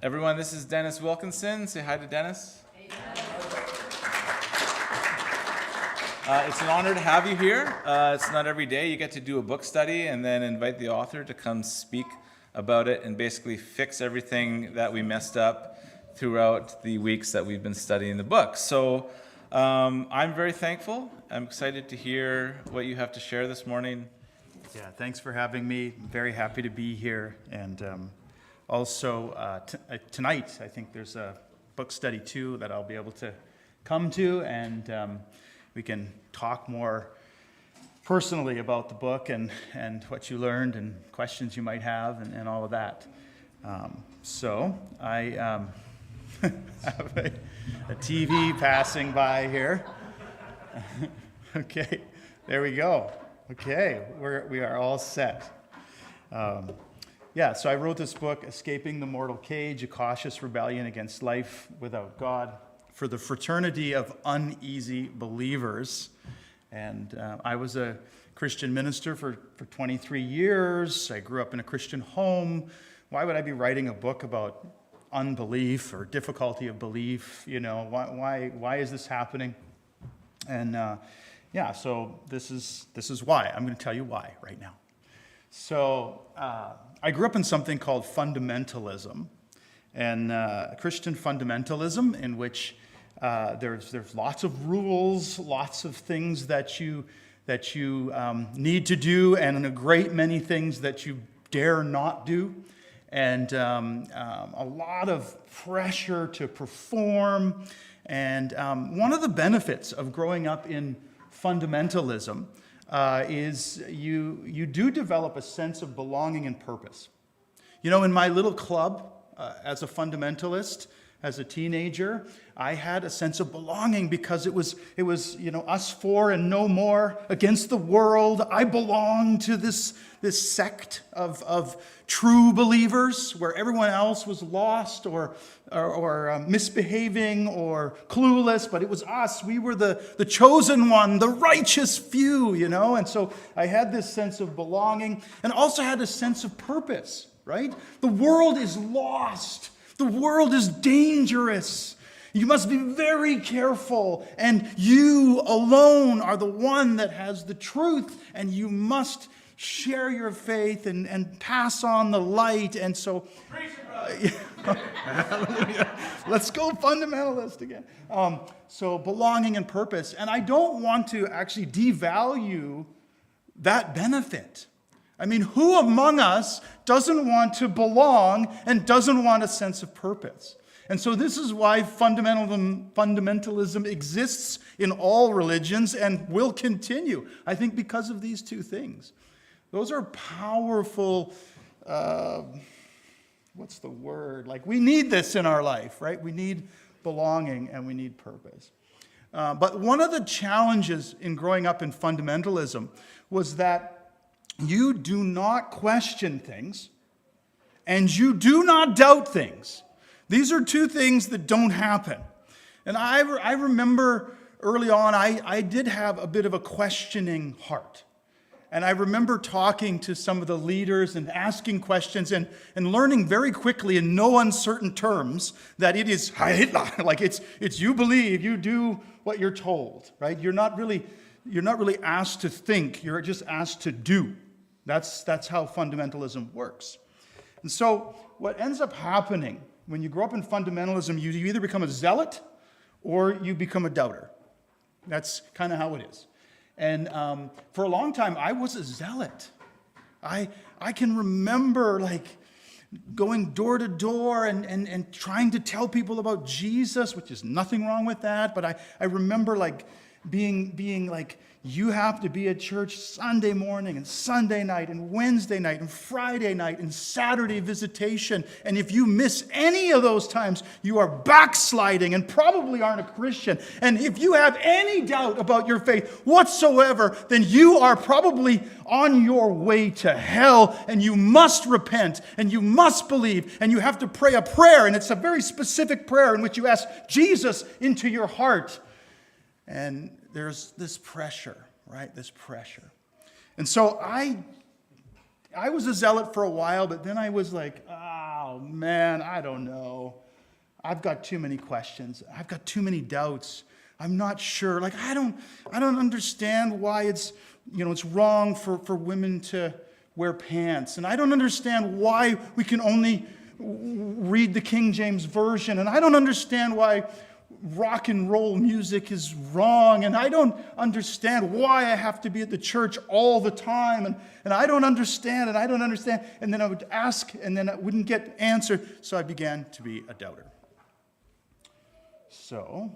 Everyone, this is Dennis Wilkinson. Say hi to Dennis. It's an honor to have you here. It's not every day you get to do a book study and then invite the author to come speak about it and basically fix everything that we messed up throughout the weeks that we've been studying the book. So I'm very thankful. I'm excited to hear what you have to share this morning. Yeah, thanks for having me. I'm very happy to be here. And also tonight, I think there's a book study too that I'll be able to come to, and we can talk more personally about the book and what you learned and questions you might have and all of that. So I have a TV passing by here. Okay, there we go. Okay, we are all set. So I wrote this book, Escaping the Mortal Cage, A Cautious Rebellion Against Life Without God, for the fraternity of uneasy believers. And I was a Christian minister for 23 years. I grew up in a Christian home. Why would I be writing a book about unbelief or difficulty of belief? You know, why is this happening? And so this is why. I'm going to tell you why right now. So I grew up in something called fundamentalism, and Christian fundamentalism, in which there's lots of rules, lots of things that you need to do, and a great many things that you dare not do, and a lot of pressure to perform. And one of the benefits of growing up in fundamentalism is you do develop a sense of belonging and purpose. You know, in my little club, as a fundamentalist, as a teenager, I had a sense of belonging because it was us four and no more against the world. I belonged to this sect of true believers where everyone else was lost or misbehaving or clueless, but it was us. We were the chosen one, the righteous few, you know. And so I had this sense of belonging and also had a sense of purpose, right? The world is lost. The world is dangerous. You must be very careful, and you alone are the one that has the truth, and you must share your faith and pass on the light. And so, let's go fundamentalist again. So belonging and purpose. And I don't want to actually devalue that benefit. I mean, who among us doesn't want to belong and doesn't want a sense of purpose? And so this is why fundamentalism exists in all religions and will continue, I think, because of these two things. Those are powerful, what's the word? Like, we need this in our life, right? We need belonging and we need purpose. But one of the challenges in growing up in fundamentalism was that you do not question things and you do not doubt things. These are two things that don't happen. And I remember early on, I did have a bit of a questioning heart. And I remember talking to some of the leaders and asking questions and learning very quickly in no uncertain terms that it is like it's you believe, you do what you're told, right? You're not really asked to think, you're just asked to do. That's how fundamentalism works. And so what ends up happening when you grow up in fundamentalism, you either become a zealot or you become a doubter. That's kind of how it is. And for a long time, I was a zealot. I can remember like going door to door and trying to tell people about Jesus, which is nothing wrong with that. But I remember like being like, you have to be at church Sunday morning and Sunday night and Wednesday night and Friday night and Saturday visitation. And if you miss any of those times, you are backsliding and probably aren't a Christian. And if you have any doubt about your faith whatsoever, then you are probably on your way to hell, and you must repent and you must believe, and you have to pray a prayer. And it's a very specific prayer in which you ask Jesus into your heart. And there's this pressure, right? This pressure. And so I was a zealot for a while, but then I was like, oh man, I don't know. I've got too many questions. I've got too many doubts. I'm not sure. Like, I don't understand why it's wrong for women to wear pants. And I don't understand why we can only read the King James Version. And I don't understand why rock and roll music is wrong. And I don't understand why I have to be at the church all the time. And I don't understand, and I don't understand. And then I would ask, and then I wouldn't get answered. So I began to be a doubter. So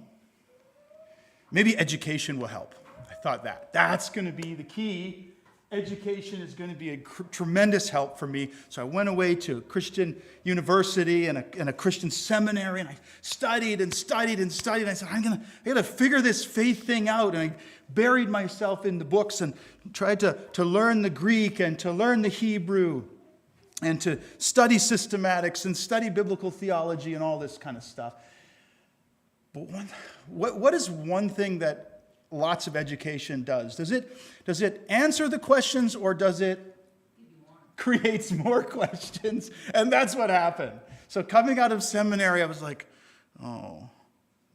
maybe education will help. I thought that's going to be the key. Education is going to be a tremendous help for me. So I went away to a Christian university and a Christian seminary, and I studied and studied and studied. And I said, I got to figure this faith thing out. And I buried myself in the books and tried to learn the Greek and to learn the Hebrew and to study systematics and study biblical theology and all this kind of stuff. But what is one thing that lots of education does? Does it answer the questions, or does it create more questions? And that's what happened. So coming out of seminary, I was like, oh,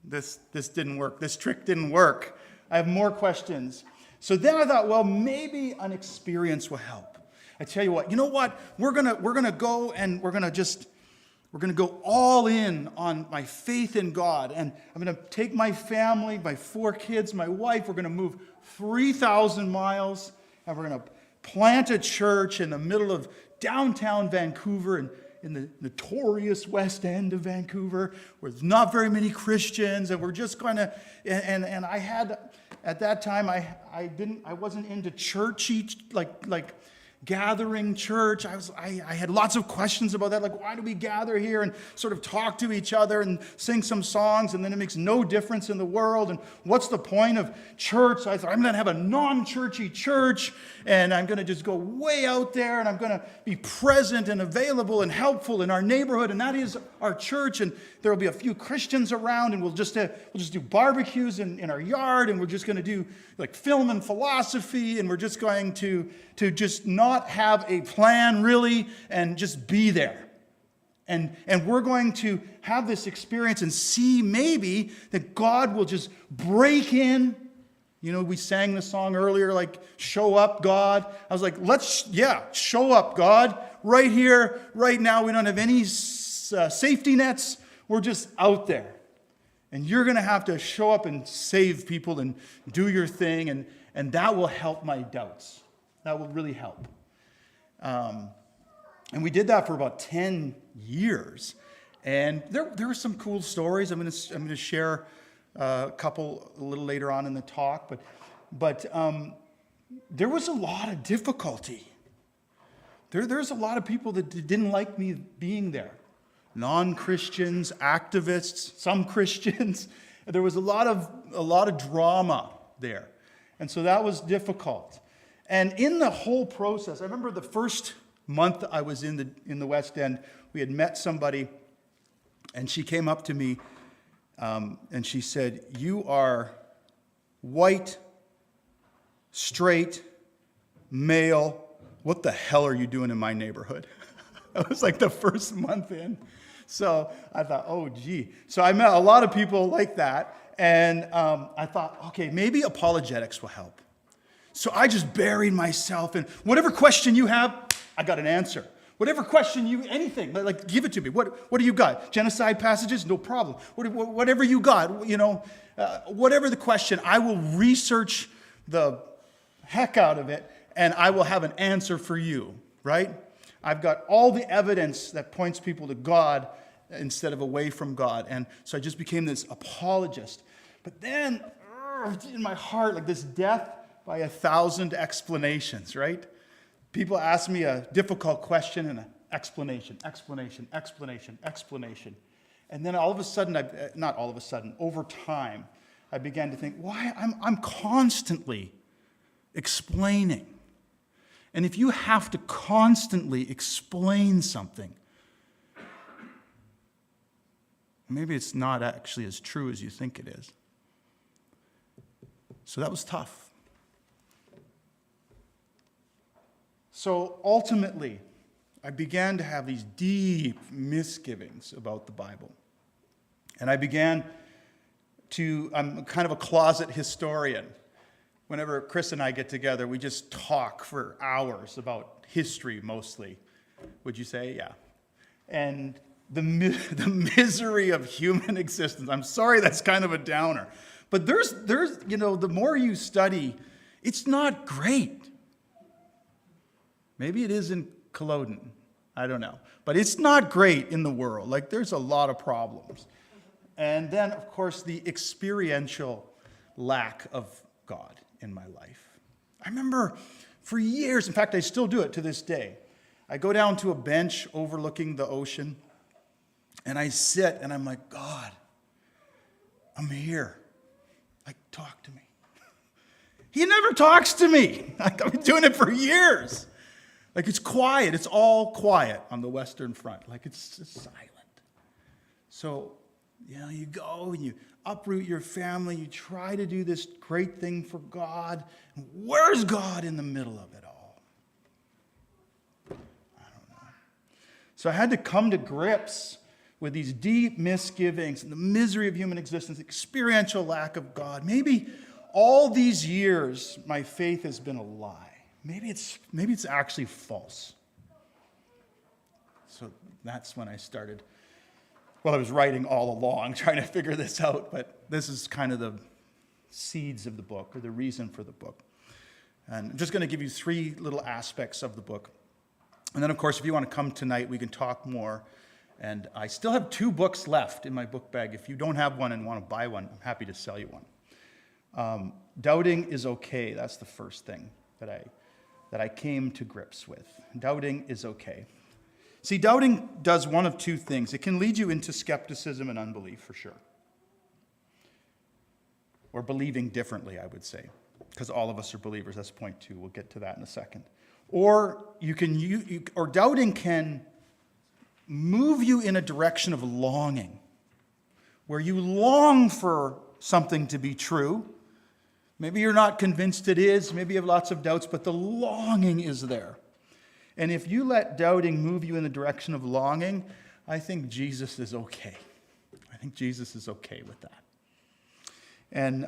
this didn't work. This trick didn't work. I have more questions. So then I thought, well, maybe an experience will help. I tell you what, we're gonna go and we're gonna go all in on my faith in God. And I'm going to take my family, my 4 kids, my wife. We're going to move 3,000 miles. And we're going to plant a church in the middle of downtown Vancouver and in the notorious West End of Vancouver, where there's not very many Christians. And we're just going to, and I had, at that time, I wasn't into churchy, like gathering church. I had lots of questions about that, like, why do we gather here and sort of talk to each other and sing some songs, and then it makes no difference in the world, and what's the point of church? So I thought, I'm going to have a non-churchy church, and I'm going to just go way out there, and I'm going to be present and available and helpful in our neighborhood, and that is our church, and there will be a few Christians around, and we'll just do barbecues in our yard, and we're just going to do like film and philosophy, and we're just going to just not have a plan really, and just be there. And we're going to have this experience and see maybe that God will just break in. We sang the song earlier, like, show up, God. I was like, show up, God. Right here, right now, we don't have any safety nets. We're just out there. And you're going to have to show up and save people and do your thing, and that will help my doubts. That will really help. And we did that for about 10 years. And there were some cool stories. I'm going to share a couple a little later on in the talk. But there was a lot of difficulty. There's a lot of people that didn't like me being there. Non-Christians, activists, some Christians. There was a lot of drama there. And so that was difficult. And in the whole process, I remember the first month I was in the West End, we had met somebody, and she came up to me and she said, "You are white, straight, male. What the hell are you doing in my neighborhood?" That was like the first month in. So I thought, oh, gee. So I met a lot of people like that, and I thought, okay, maybe apologetics will help. So I just buried myself in whatever question you have, I got an answer. Whatever question anything, like give it to me. What do you got? Genocide passages? No problem. Whatever you got, whatever the question, I will research the heck out of it, and I will have an answer for you, right? I've got all the evidence that points people to God instead of away from God. And so I just became this apologist. But then, in my heart, like this death by 1,000 explanations, right? People ask me a difficult question and an explanation. And then all of a sudden, over time, I began to think, why I'm constantly explaining. And if you have to constantly explain something, maybe it's not actually as true as you think it is. So that was tough. So ultimately, I began to have these deep misgivings about the Bible. And I'm kind of a closet historian. Whenever Chris and I get together, we just talk for hours about history mostly. Would you say? Yeah. And the misery of human existence. I'm sorry that's kind of a downer. But there's the more you study, it's not great. Maybe it is in Kaleden. I don't know. But it's not great in the world. Like, there's a lot of problems. And then, of course, the experiential lack of God in my life. I remember for years, in fact, I still do it to this day. I go down to a bench overlooking the ocean, and I sit, and I'm like, God, I'm here. Like, talk to me. He never talks to me. Like, I've been doing it for years. Like, it's quiet. It's all quiet on the Western Front. Like, it's just silent. So, you go and you uproot your family. You try to do this great thing for God. Where's God in the middle of it all? I don't know. So I had to come to grips with these deep misgivings and the misery of human existence, experiential lack of God. Maybe all these years my faith has been a lie. Maybe it's actually false. So that's when I started. Well, I was writing all along, trying to figure this out, but this is kind of the seeds of the book, or the reason for the book. And I'm just going to give you 3 little aspects of the book. And then, of course, if you want to come tonight, we can talk more. And I still have 2 books left in my book bag. If you don't have one and want to buy one, I'm happy to sell you one. Doubting is okay. That's the first thing that I came to grips with. Doubting is okay. See, doubting does one of 2 things. It can lead you into skepticism and unbelief, for sure. Or believing differently, I would say. Because all of us are believers. That's point 2. We'll get to that in a second. Or doubting can move you in a direction of longing, where you long for something to be true. Maybe you're not convinced it is. Maybe you have lots of doubts, but the longing is there. And if you let doubting move you in the direction of longing, I think Jesus is okay. I think Jesus is okay with that. And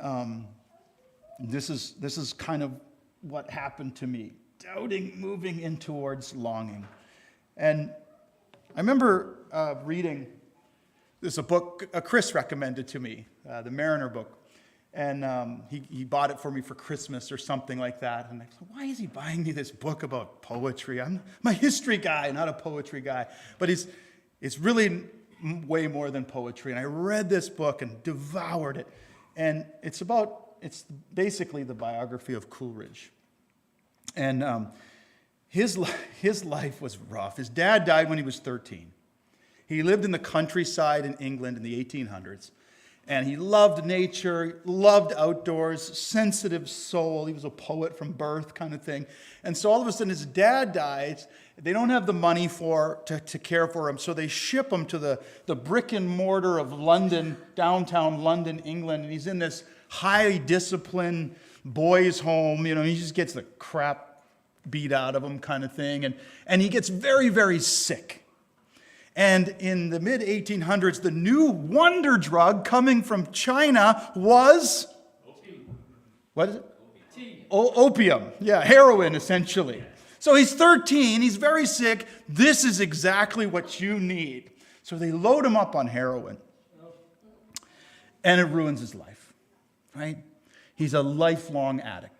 this is kind of what happened to me. Doubting moving in towards longing. And I remember reading, there's a book Chris recommended to me, the Mariner book. And he bought it for me for Christmas or something like that. And I said, why is he buying me this book about poetry? I'm a history guy, not a poetry guy. But it's really way more than poetry. And I read this book and devoured it. And it's basically the biography of Coleridge. And his life was rough. His dad died when he was 13. He lived in the countryside in England in the 1800s. And he loved nature, loved outdoors, sensitive soul. He was a poet from birth kind of thing. And so all of a sudden his dad dies. They don't have the money to care for him. So they ship him to the brick and mortar of London, downtown London, England. And he's in this highly disciplined boys' home. He just gets the crap beat out of him kind of thing. And he gets very, very sick. And in the mid-1800s, the new wonder drug coming from China was... Opium. What is it? Opium. Yeah, heroin, essentially. So he's 13, he's very sick. This is exactly what you need. So they load him up on heroin. And it ruins his life, right? He's a lifelong addict.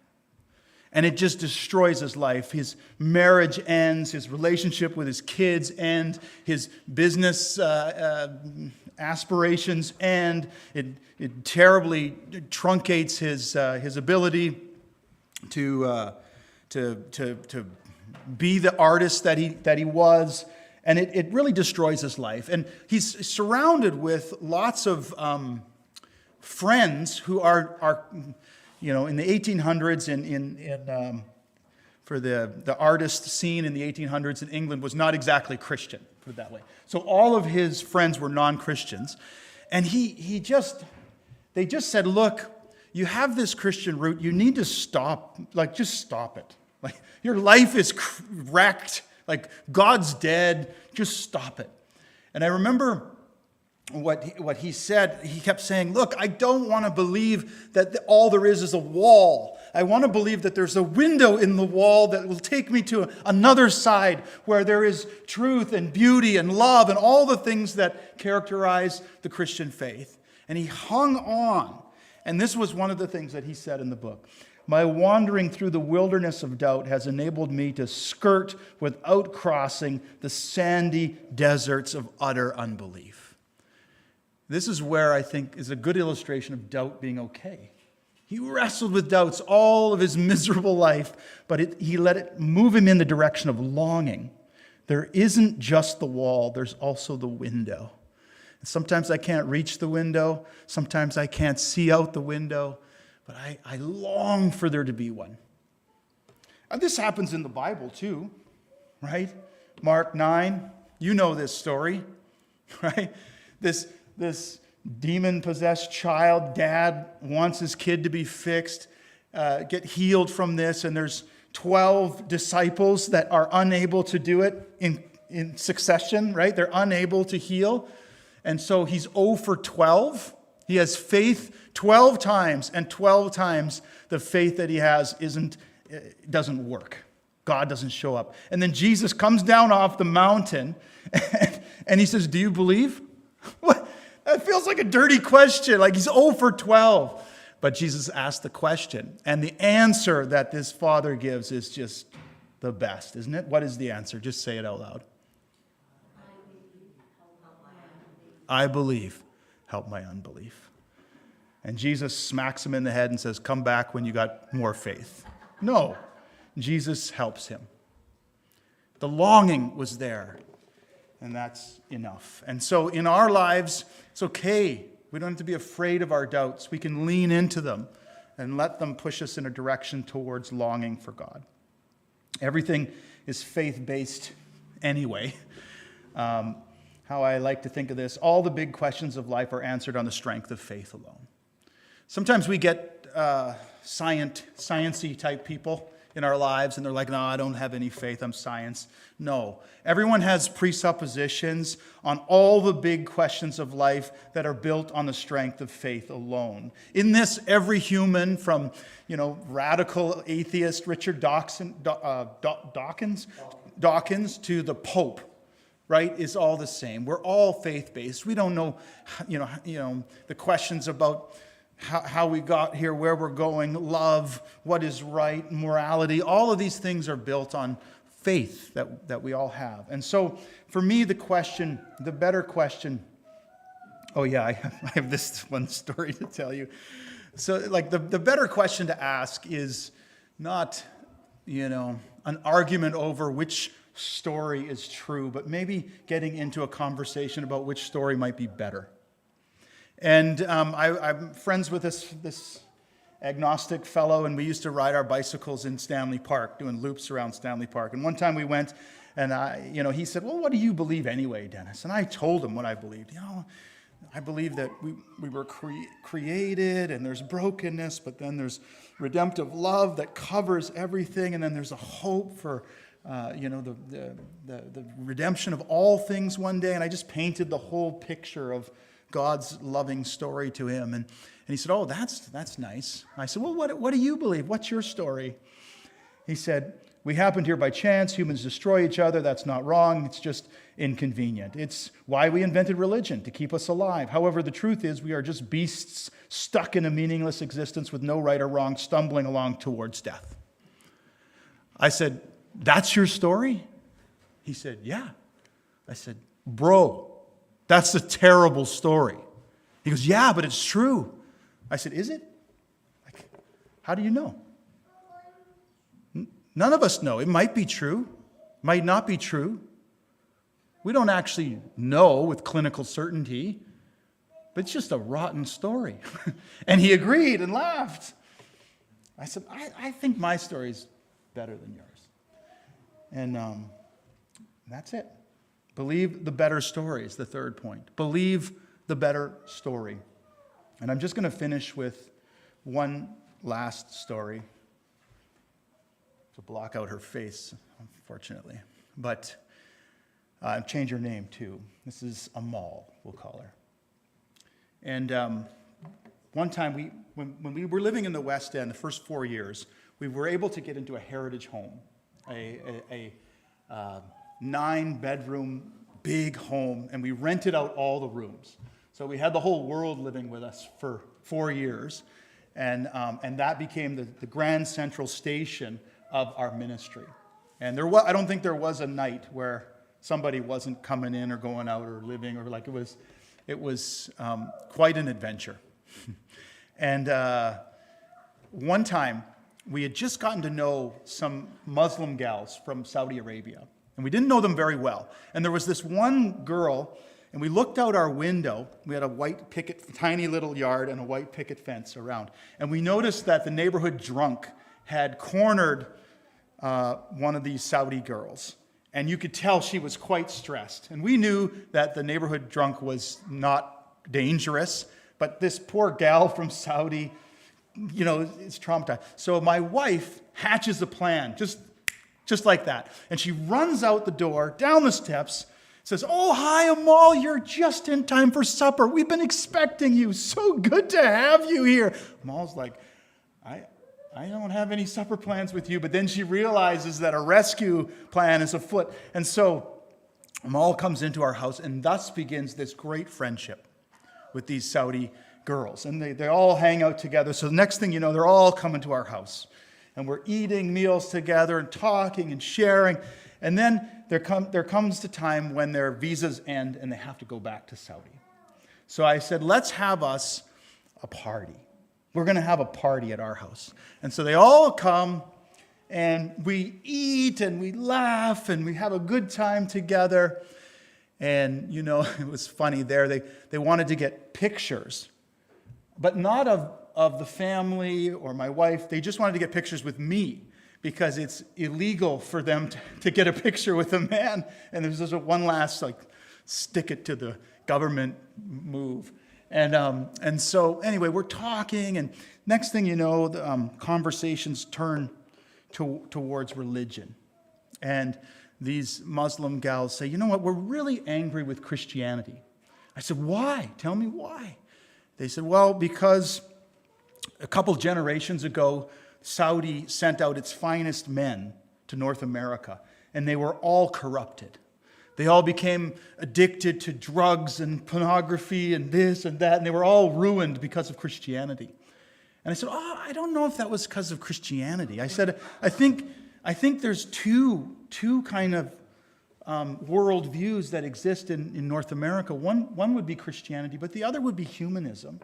And it just destroys his life. His marriage ends, his relationship with his kids end, his business aspirations end. It terribly truncates his ability to be the artist that he was. And it really destroys his life. And he's surrounded with lots of friends who are in the 1800s, for the artist scene in the 1800s in England was not exactly Christian, put it that way. So all of his friends were non-Christians. And they just said, look, you have this Christian root, you need to stop, just stop it. Your life is wrecked, Like, God's dead, just stop it. And I remember what he said. He kept saying, look, I don't want to believe that all there is a wall. I want to believe that there's a window in the wall that will take me to another side where there is truth and beauty and love and all the things that characterize the Christian faith. And he hung on. And this was one of the things that he said in the book. My wandering through the wilderness of doubt has enabled me to skirt without crossing the sandy deserts of utter unbelief. This is where I think is a good illustration of doubt being okay. He wrestled with doubts all of his miserable life, but he let it move him in the direction of longing. There isn't just the wall, there's also the window. And sometimes I can't reach the window, sometimes I can't see out the window, but I long for there to be one. And this happens in the Bible too, right? Mark 9, you know this story, right? This demon-possessed child, dad wants his kid to be fixed, get healed from this, and there's 12 disciples that are unable to do it in succession, right? They're unable to heal. And so he's 0 for 12. He has faith 12 times, and 12 times the faith that he has doesn't work. God doesn't show up. And then Jesus comes down off the mountain, and he says, do you believe? What? That feels like a dirty question, like he's 0 for 12. But Jesus asked the question, and the answer that this father gives is just the best, isn't it? What is the answer? Just say it out loud. I believe. Help my unbelief. And Jesus smacks him in the head and says, come back when you got more faith. No, Jesus helps him. The longing was there, and that's enough. And so in our lives, it's okay. We don't have to be afraid of our doubts. We can lean into them and let them push us in a direction towards longing for God. Everything is faith-based anyway. How I like to think of this, all the big questions of life are answered on the strength of faith alone. Sometimes we get science-y type people in our lives, and they're like, no, I don't have any faith, I'm science. No. Everyone has presuppositions on all the big questions of life that are built on the strength of faith alone. In this, every human from, radical atheist Richard Dawkins to the Pope, right, is all the same. We're all faith-based. We don't know, the questions about how we got here, where we're going, love, what is right, morality. All of these things are built on faith that we all have. And so for me, the better question, I have this one story to tell you. So like the better question to ask is not, an argument over which story is true, but maybe getting into a conversation about which story might be better. And I'm friends with this agnostic fellow, and we used to ride our bicycles in Stanley Park, doing loops around Stanley Park. And one time we went, and he said, well, what do you believe anyway, Dennis? And I told him what I believed. I believe that we were created, and there's brokenness, but then there's redemptive love that covers everything, and then there's a hope for the redemption of all things one day. And I just painted the whole picture of God's loving story to him. And he said, oh, that's nice. I said, well, what do you believe? What's your story? He said, we happened here by chance. Humans destroy each other. That's not wrong. It's just inconvenient. It's why we invented religion, to keep us alive. However, the truth is we are just beasts stuck in a meaningless existence with no right or wrong, stumbling along towards death. I said, that's your story? He said, yeah. I said, bro, that's a terrible story. He goes, yeah, but it's true. I said, is it? Like, how do you know? None of us know. It might be true, might not be true. We don't actually know with clinical certainty, but it's just a rotten story. And he agreed and laughed. I said, I think my story is better than yours. And that's it. Believe the better story is the third point. Believe the better story. And I'm just going to finish with one last story to block out her face, unfortunately. but change her name too. This is Amal, we'll call her. And one time, when we were living in the West End, the first 4 years, we were able to get into a heritage home, a 9-bedroom big home, and we rented out all the rooms. So we had the whole world living with us for 4 years, and that became the grand central station of our ministry. And I don't think there was a night where somebody wasn't coming in or going out or living, or like it was quite an adventure. And one time, we had just gotten to know some Muslim gals from Saudi Arabia, and we didn't know them very well. And there was this one girl, and we looked out our window. We had a white tiny little yard and a white picket fence around. And we noticed that the neighborhood drunk had cornered one of these Saudi girls. And you could tell she was quite stressed. And we knew that the neighborhood drunk was not dangerous, but this poor gal from Saudi, is traumatized. So my wife hatches a plan, just like that. And she runs out the door, down the steps, says, "Oh, hi, Amal, you're just in time for supper. We've been expecting you. So good to have you here." Amal's like, I don't have any supper plans with you. But then she realizes that a rescue plan is afoot. And so Amal comes into our house, and thus begins this great friendship with these Saudi girls. And they all hang out together. So the next thing you know, they're all coming to our house. And we're eating meals together and talking and sharing. And then there comes the time when their visas end and they have to go back to Saudi. So I said, let's have us a party. We're going to have a party at our house. And so they all come, and we eat, and we laugh, and we have a good time together. And, it was funny there. They wanted to get pictures, but not of the family or my wife. They just wanted to get pictures with me, because it's illegal for them to get a picture with a man. And there's just one last, stick it to the government move. And so anyway, we're talking, and next thing you know, the conversations turn towards religion. And these Muslim gals say, "You know what, we're really angry with Christianity." I said, "Why? Tell me why." They said, "Well, because a couple generations ago, Saudi sent out its finest men to North America, and they were all corrupted. They all became addicted to drugs and pornography and this and that, and they were all ruined because of Christianity." And I said, I don't know if that was because of Christianity. I said, I think there's two kind of world views that exist in North America. One would be Christianity, but the other would be humanism.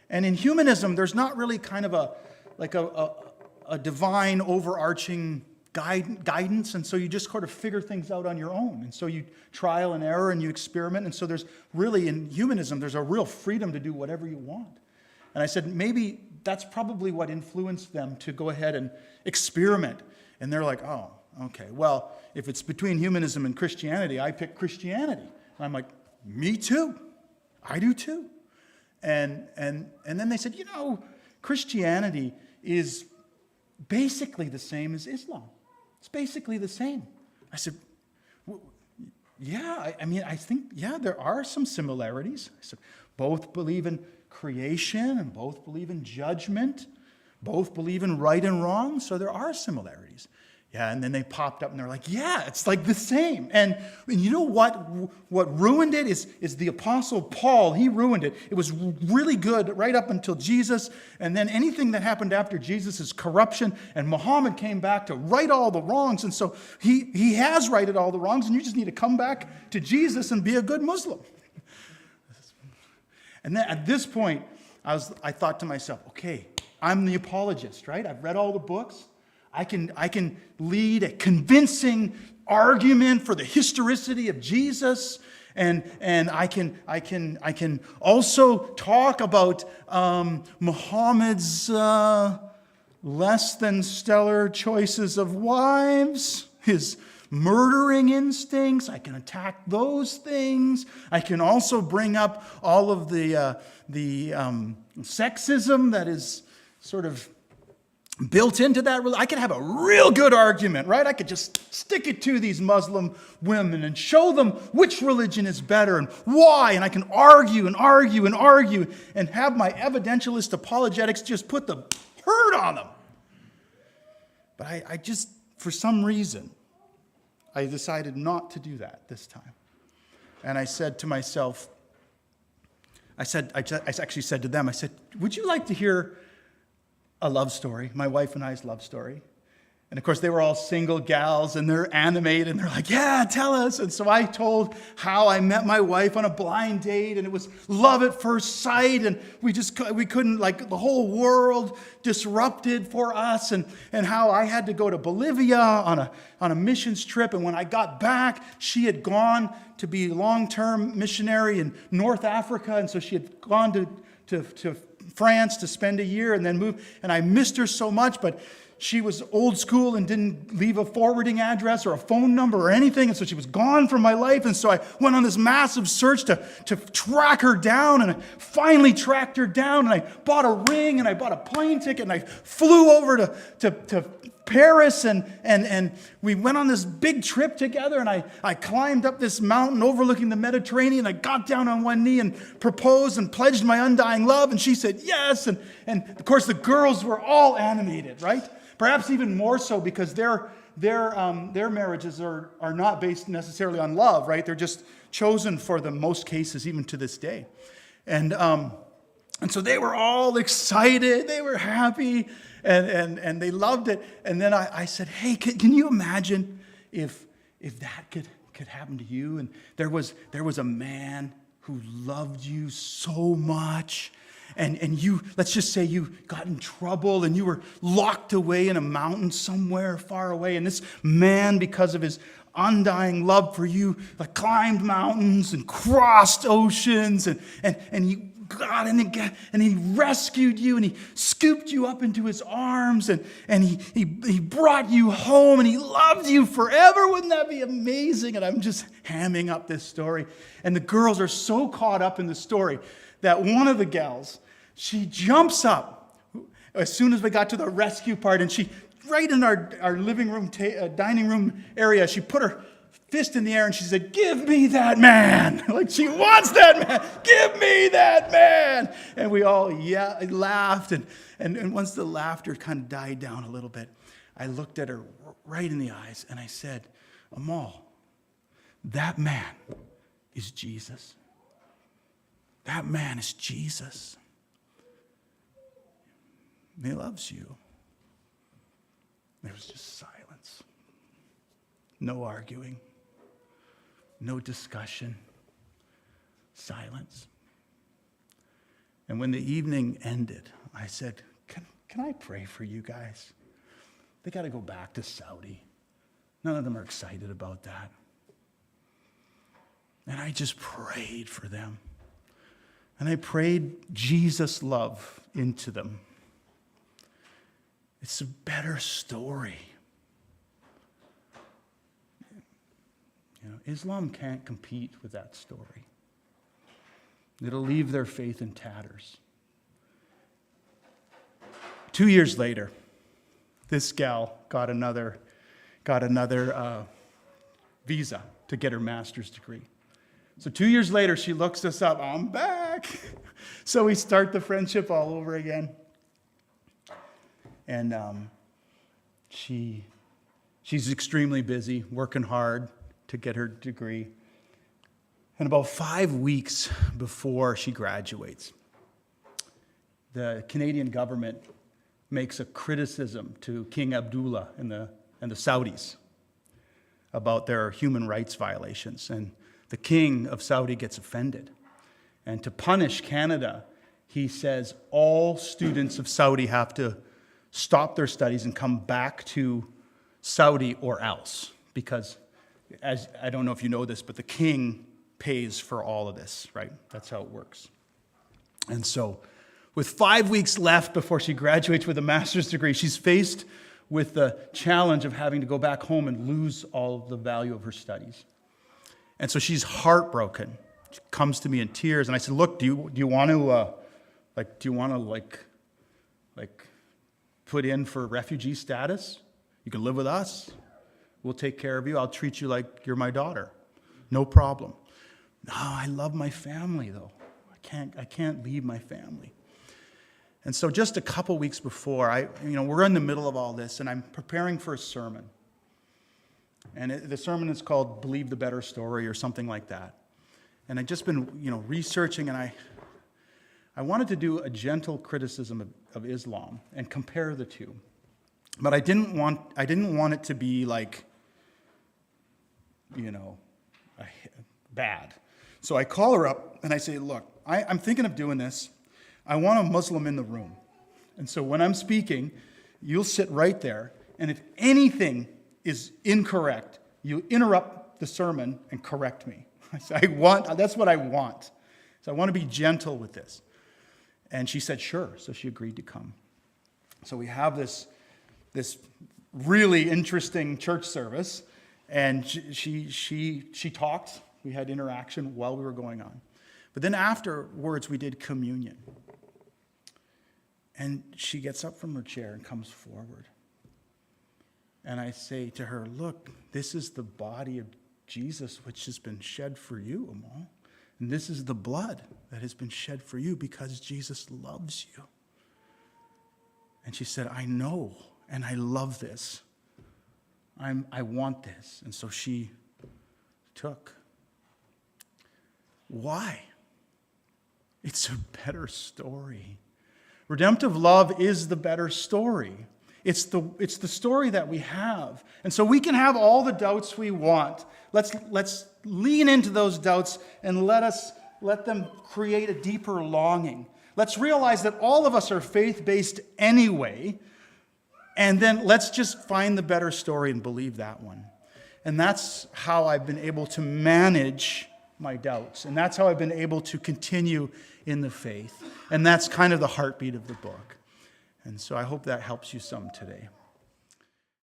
And in humanism, there's not really kind of a divine overarching guidance, and so you just sort of figure things out on your own. And so you trial and error and you experiment. And so there's really, in humanism, there's a real freedom to do whatever you want. And I said, maybe that's probably what influenced them to go ahead and experiment. And they're like, "Oh, okay. Well, if it's between humanism and Christianity, I pick Christianity." And I'm like, "Me too. I do too." And then they said, Christianity is basically the same as Islam. It's basically the same. I said, "Yeah, I think, there are some similarities." I said, "Both believe in creation, and both believe in judgment. Both believe in right and wrong, so there are similarities." Yeah, and then they popped up and they're like, "Yeah, it's like the same." And you know what ruined it is the Apostle Paul. He ruined it. It was really good right up until Jesus. And then anything that happened after Jesus is corruption. And Muhammad came back to right all the wrongs. And so he has righted all the wrongs. And you just need to come back to Jesus and be a good Muslim. And then at this point, I thought to myself, okay, I'm the apologist, right? I've read all the books. I can lead a convincing argument for the historicity of Jesus, and I can also talk about Muhammad's less than stellar choices of wives, his murdering instincts. I can attack those things. I can also bring up all of the sexism that is sort of built into that, I could have a real good argument, right? I could just stick it to these Muslim women and show them which religion is better and why. And I can argue and argue and argue and have my evidentialist apologetics just put the hurt on them. But I just, for some reason, I decided not to do that this time. And I said to myself, I actually said to them, I said, would you like to hear a love story, my wife and I's love story? And of course, they were all single gals, and they're animated, and they're like, yeah, tell us. And so I told how I met my wife on a blind date, and it was love at first sight, and we couldn't, like, the whole world disrupted for us, and how I had to go to Bolivia on a missions trip, and when I got back, she had gone to be long-term missionary in North Africa, and so she had gone to France to spend a year and then move, and I missed her so much, but she was old school and didn't leave a forwarding address or a phone number or anything, and so she was gone from my life, and so I went on this massive search to track her down, and I finally tracked her down, and I bought a ring, and I bought a plane ticket, and I flew over to Paris, and we went on this big trip together, and I climbed up this mountain overlooking the Mediterranean. I got down on one knee and proposed and pledged my undying love, and she said yes, and of course the girls were all animated, right? Perhaps even more so because their marriages are not based necessarily on love, right? They're just chosen for the most cases, even to this day. And so they were all excited, they were happy, and they loved it. And then I said, hey, can you imagine if that could happen to you? And there was a man who loved you so much, and you, let's just say you got in trouble and you were locked away in a mountain somewhere far away, and this man, because of his undying love for you, like, climbed mountains and crossed oceans, and he got in again, and he rescued you, and he scooped you up into his arms, and he brought you home, and he loved you forever. Wouldn't that be amazing? And I'm just hamming up this story, and the girls are so caught up in the story that one of the gals, she jumps up as soon as we got to the rescue part, and she, right in our living room, dining room area, she put her fist in the air and she said, give me that man. Like, she wants that man. Give me that man. And we all laughed, and once the laughter kind of died down a little bit, I looked at her right in the eyes and I said, Amal, that man is Jesus. That man is Jesus. He loves you. There was just silence. No arguing. No discussion. Silence. And when the evening ended, I said, can I pray for you guys? They got to go back to Saudi. None of them are excited about that. And I just prayed for them. And I prayed Jesus' love into them. It's a better story. You know, Islam can't compete with that story. It'll leave their faith in tatters. 2 years later, this gal got another visa to get her master's degree. So 2 years later, she looks us up. I'm back. So we start the friendship all over again. And she's extremely busy, working hard to get her degree. And about 5 weeks before she graduates, the Canadian government makes a criticism to King Abdullah and the Saudis about their human rights violations. And the king of Saudi gets offended. And to punish Canada, he says all students of Saudi have to stop their studies and come back to Saudi or else. Because, as I don't know if you know this, but the king pays for all of this, right? That's how it works. And so, with 5 weeks left before she graduates with a master's degree, she's faced with the challenge of having to go back home and lose all of the value of her studies. And so she's heartbroken. She comes to me in tears, and I said, "Look, do you want to put in for refugee status. You can live with us. We'll take care of you. I'll treat you like you're my daughter. No problem. No, I love my family, though. I can't leave my family. And so just a couple weeks before, we're in the middle of all this, and I'm preparing for a sermon. And the sermon is called Believe the Better Story or something like that. And I've just been, researching, and I wanted to do a gentle criticism of Islam and compare the two. But I didn't want it to be like, bad. So I call her up and I say, look, I'm thinking of doing this. I want a Muslim in the room. And so when I'm speaking, you'll sit right there. And if anything is incorrect, you interrupt the sermon and correct me. I say, that's what I want. So I want to be gentle with this. And she said, sure. So she agreed to come. So we have this really interesting church service. And she talked. We had interaction while we were going on. But then afterwards, we did communion. And she gets up from her chair and comes forward. And I say to her, look, this is the body of Jesus, which has been shed for you, Amal. And this is the blood that has been shed for you because Jesus loves you. And she said, I know, and I love this. I want this. And so she took. Why? It's a better story. Redemptive love is the better story. It's the story that we have. And so we can have all the doubts we want. Let's lean into those doubts and let them create a deeper longing. Let's realize that all of us are faith-based anyway, and then let's just find the better story and believe that one. And that's how I've been able to manage my doubts. And that's how I've been able to continue in the faith. And that's kind of the heartbeat of the book. And so I hope that helps you some today.